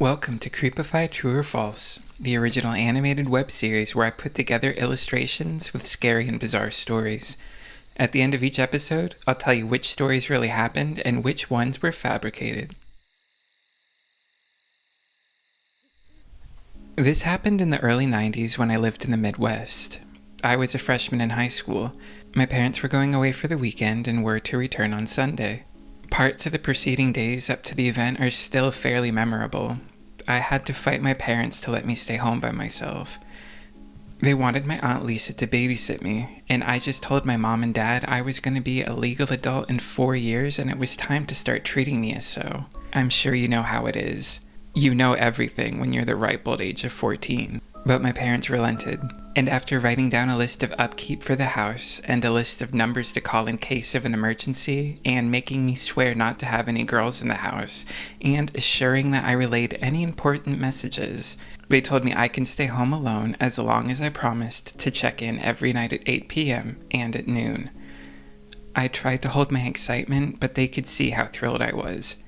Welcome to Creepify True or False, the original animated web series where I put together illustrations with scary and bizarre stories. At the end of each episode, I'll tell you which stories really happened and which ones were fabricated. This happened in the early 90s when I lived in the Midwest. I was a freshman in high school. My parents were going away for the weekend and were to return on Sunday. Parts of the preceding days up to the event are still fairly memorable. I had to fight my parents to let me stay home by myself. They wanted my Aunt Lisa to babysit me, and I just told my mom and dad I was going to be a legal adult in 4 years and it was time to start treating me as so. I'm sure you know how it is. You know everything when you're the ripe old age of 14. But my parents relented, and after writing down a list of upkeep for the house and a list of numbers to call in case of an emergency, and making me swear not to have any girls in the house, and assuring that I relayed any important messages, they told me I can stay home alone as long as I promised to check in every night at 8 p.m. and at noon. I tried to hold my excitement, but they could see how thrilled I was.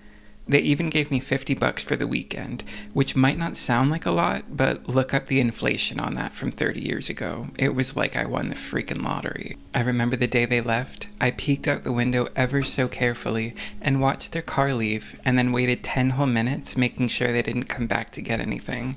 They even gave me $50 for the weekend, which might not sound like a lot, but look up the inflation on that from 30 years ago. It was like I won the freaking lottery. I remember the day they left. I peeked out the window ever so carefully and watched their car leave, and then waited 10 whole minutes making sure they didn't come back to get anything.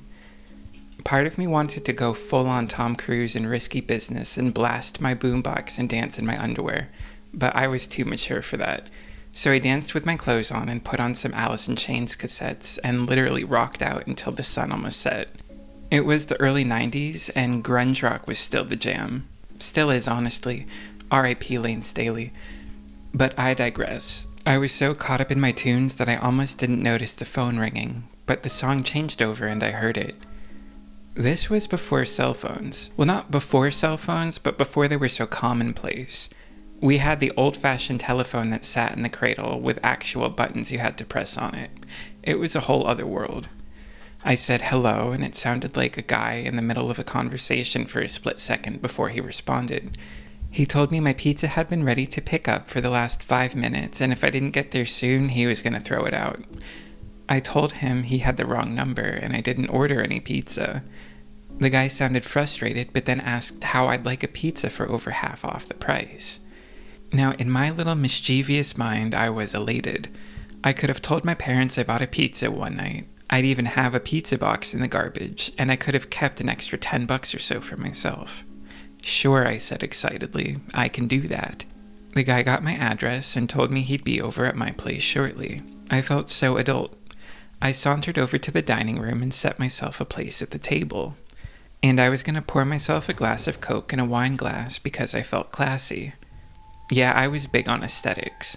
Part of me wanted to go full-on Tom Cruise and risky business and blast my boombox and dance in my underwear, but I was too mature for that. So I danced with my clothes on and put on some Alice in Chains cassettes and literally rocked out until the sun almost set. It was the early 90s and grunge rock was still the jam. Still is, honestly. R.I.P. Lane Staley. But I digress. I was so caught up in my tunes that I almost didn't notice the phone ringing, but the song changed over and I heard it. This was before cell phones. Well, not before cell phones, but before they were so commonplace. We had the old-fashioned telephone that sat in the cradle with actual buttons you had to press on it. It was a whole other world. I said hello, and it sounded like a guy in the middle of a conversation for a split second before he responded. He told me my pizza had been ready to pick up for the last 5 minutes, and if I didn't get there soon, he was going to throw it out. I told him he had the wrong number, and I didn't order any pizza. The guy sounded frustrated, but then asked how I'd like a pizza for over half off the price. Now, in my little mischievous mind, I was elated. I could have told my parents I bought a pizza one night. I'd even have a pizza box in the garbage, and I could have kept an extra $10 or so for myself. Sure, I said excitedly, I can do that. The guy got my address and told me he'd be over at my place shortly. I felt so adult. I sauntered over to the dining room and set myself a place at the table. And I was going to pour myself a glass of Coke in a wine glass because I felt classy. Yeah, I was big on aesthetics.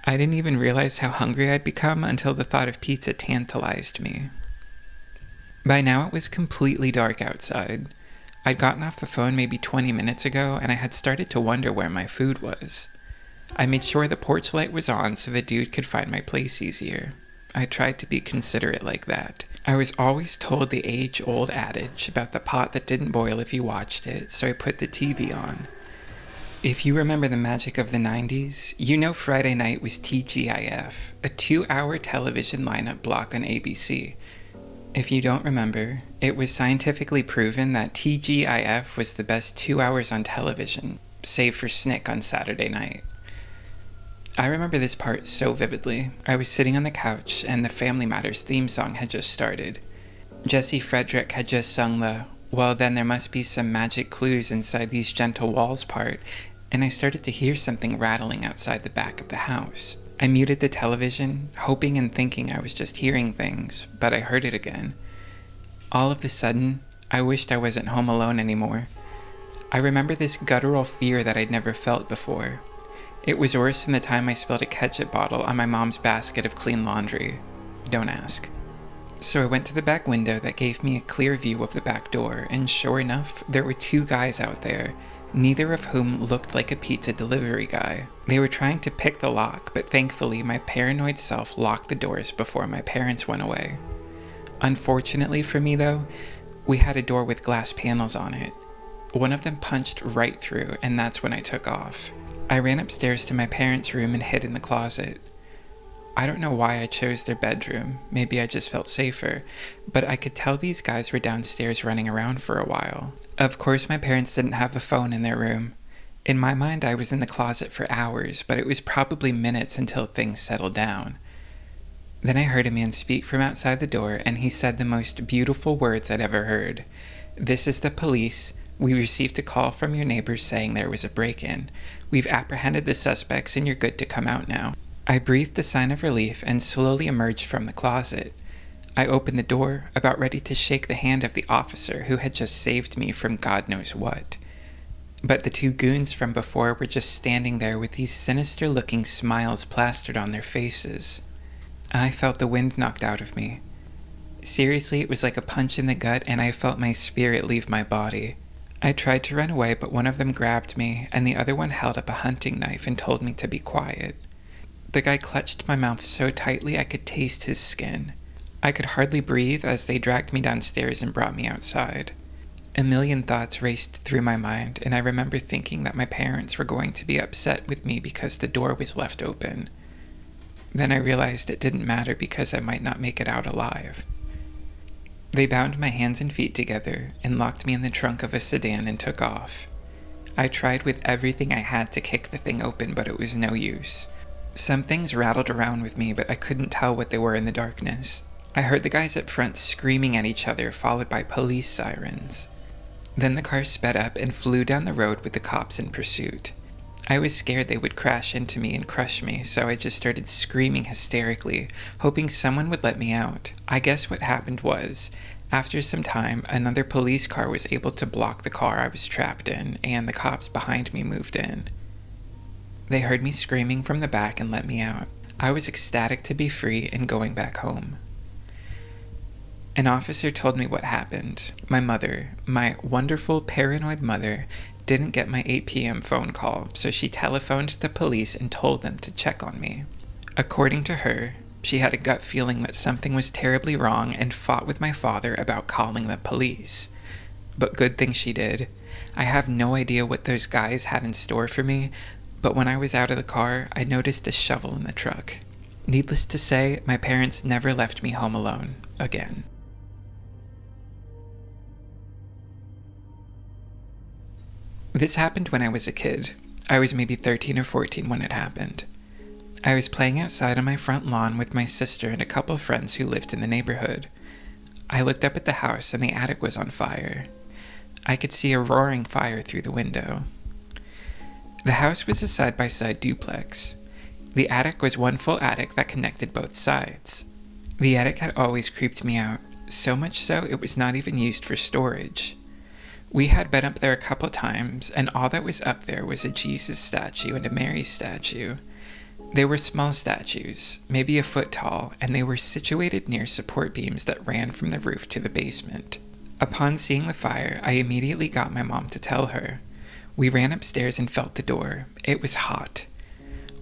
I didn't even realize how hungry I'd become until the thought of pizza tantalized me. By now it was completely dark outside. I'd gotten off the phone maybe 20 minutes ago, and I had started to wonder where my food was. I made sure the porch light was on so the dude could find my place easier. I tried to be considerate like that. I was always told the age-old adage about the pot that didn't boil if you watched it, so I put the TV on. If you remember the magic of the 90s, you know Friday night was TGIF, a 2-hour television lineup block on ABC. If you don't remember, it was scientifically proven that TGIF was the best 2 hours on television, save for Snick on Saturday night. I remember this part so vividly. I was sitting on the couch and the Family Matters theme song had just started. Jesse Frederick had just sung the "Well, then there must be some magic clues inside these gentle walls" part, and I started to hear something rattling outside the back of the house. I muted the television, hoping and thinking I was just hearing things, but I heard it again. All of a sudden, I wished I wasn't home alone anymore. I remember this guttural fear that I'd never felt before. It was worse than the time I spilled a ketchup bottle on my mom's basket of clean laundry. Don't ask. So I went to the back window that gave me a clear view of the back door, and sure enough, there were 2 guys out there, neither of whom looked like a pizza delivery guy. They were trying to pick the lock, but thankfully my paranoid self locked the doors before my parents went away. Unfortunately for me though, we had a door with glass panels on it. One of them punched right through, and that's when I took off. I ran upstairs to my parents' room and hid in the closet. I don't know why I chose their bedroom, maybe I just felt safer, but I could tell these guys were downstairs running around for a while. Of course, my parents didn't have a phone in their room. In my mind, I was in the closet for hours, but it was probably minutes until things settled down. Then I heard a man speak from outside the door, and he said the most beautiful words I'd ever heard. "This is the police. We received a call from your neighbors saying there was a break-in. We've apprehended the suspects and you're good to come out now." I breathed a sign of relief and slowly emerged from the closet. I opened the door, about ready to shake the hand of the officer who had just saved me from God knows what. But the two goons from before were just standing there with these sinister-looking smiles plastered on their faces. I felt the wind knocked out of me. Seriously, it was like a punch in the gut, and I felt my spirit leave my body. I tried to run away, but one of them grabbed me, and the other one held up a hunting knife and told me to be quiet. The guy clutched my mouth so tightly I could taste his skin. I could hardly breathe as they dragged me downstairs and brought me outside. A million thoughts raced through my mind, and I remember thinking that my parents were going to be upset with me because the door was left open. Then I realized it didn't matter because I might not make it out alive. They bound my hands and feet together and locked me in the trunk of a sedan and took off. I tried with everything I had to kick the thing open, but it was no use. Some things rattled around with me, but I couldn't tell what they were in the darkness. I heard the guys up front screaming at each other, followed by police sirens. Then the car sped up and flew down the road with the cops in pursuit. I was scared they would crash into me and crush me, so I just started screaming hysterically, hoping someone would let me out. I guess what happened was, after some time, another police car was able to block the car I was trapped in, and the cops behind me moved in. They heard me screaming from the back and let me out. I was ecstatic to be free and going back home. An officer told me what happened. My mother, my wonderful paranoid mother, didn't get my 8 p.m. phone call, so she telephoned the police and told them to check on me. According to her, she had a gut feeling that something was terribly wrong and fought with my father about calling the police. But good thing she did. I have no idea what those guys had in store for me, but when I was out of the car, I noticed a shovel in the truck. Needless to say, my parents never left me home alone again. This happened when I was a kid. I was maybe 13 or 14 when it happened. I was playing outside on my front lawn with my sister and a couple of friends who lived in the neighborhood. I looked up at the house and the attic was on fire. I could see a roaring fire through the window. The house was a side-by-side duplex. The attic was one full attic that connected both sides. The attic had always creeped me out, so much so it was not even used for storage. We had been up there a couple times, and all that was up there was a Jesus statue and a Mary statue. They were small statues, maybe a foot tall, and they were situated near support beams that ran from the roof to the basement. Upon seeing the fire, I immediately got my mom to tell her. We ran upstairs and felt the door. It was hot.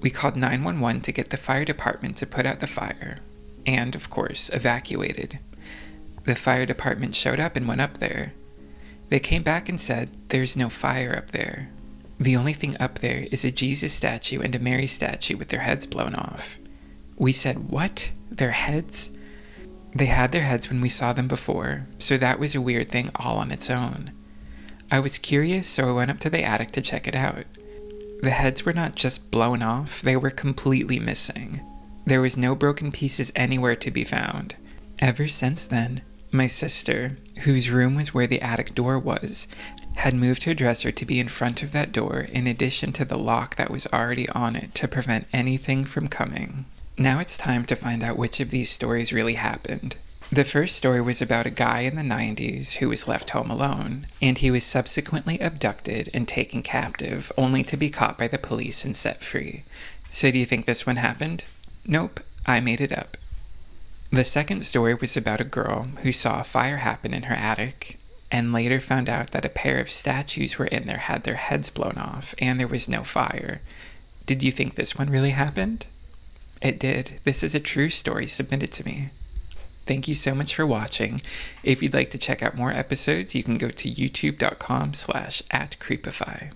We called 911 to get the fire department to put out the fire, and, of course, evacuated. The fire department showed up and went up there. They came back and said, "There's no fire up there. The only thing up there is a Jesus statue and a Mary statue with their heads blown off." We said, "What? Their heads?" They had their heads when we saw them before, so that was a weird thing all on its own. I was curious, so I went up to the attic to check it out. The heads were not just blown off, they were completely missing. There was no broken pieces anywhere to be found. Ever since then, my sister, whose room was where the attic door was, had moved her dresser to be in front of that door in addition to the lock that was already on it to prevent anything from coming. Now it's time to find out which of these stories really happened. The first story was about a guy in the 90s who was left home alone, and he was subsequently abducted and taken captive, only to be caught by the police and set free. So do you think this one happened? Nope, I made it up. The second story was about a girl who saw a fire happen in her attic, and later found out that a pair of statues were in there had their heads blown off, and there was no fire. Did you think this one really happened? It did. This is a true story submitted to me. Thank you so much for watching. If you'd like to check out more episodes, you can go to youtube.com/@Creepify.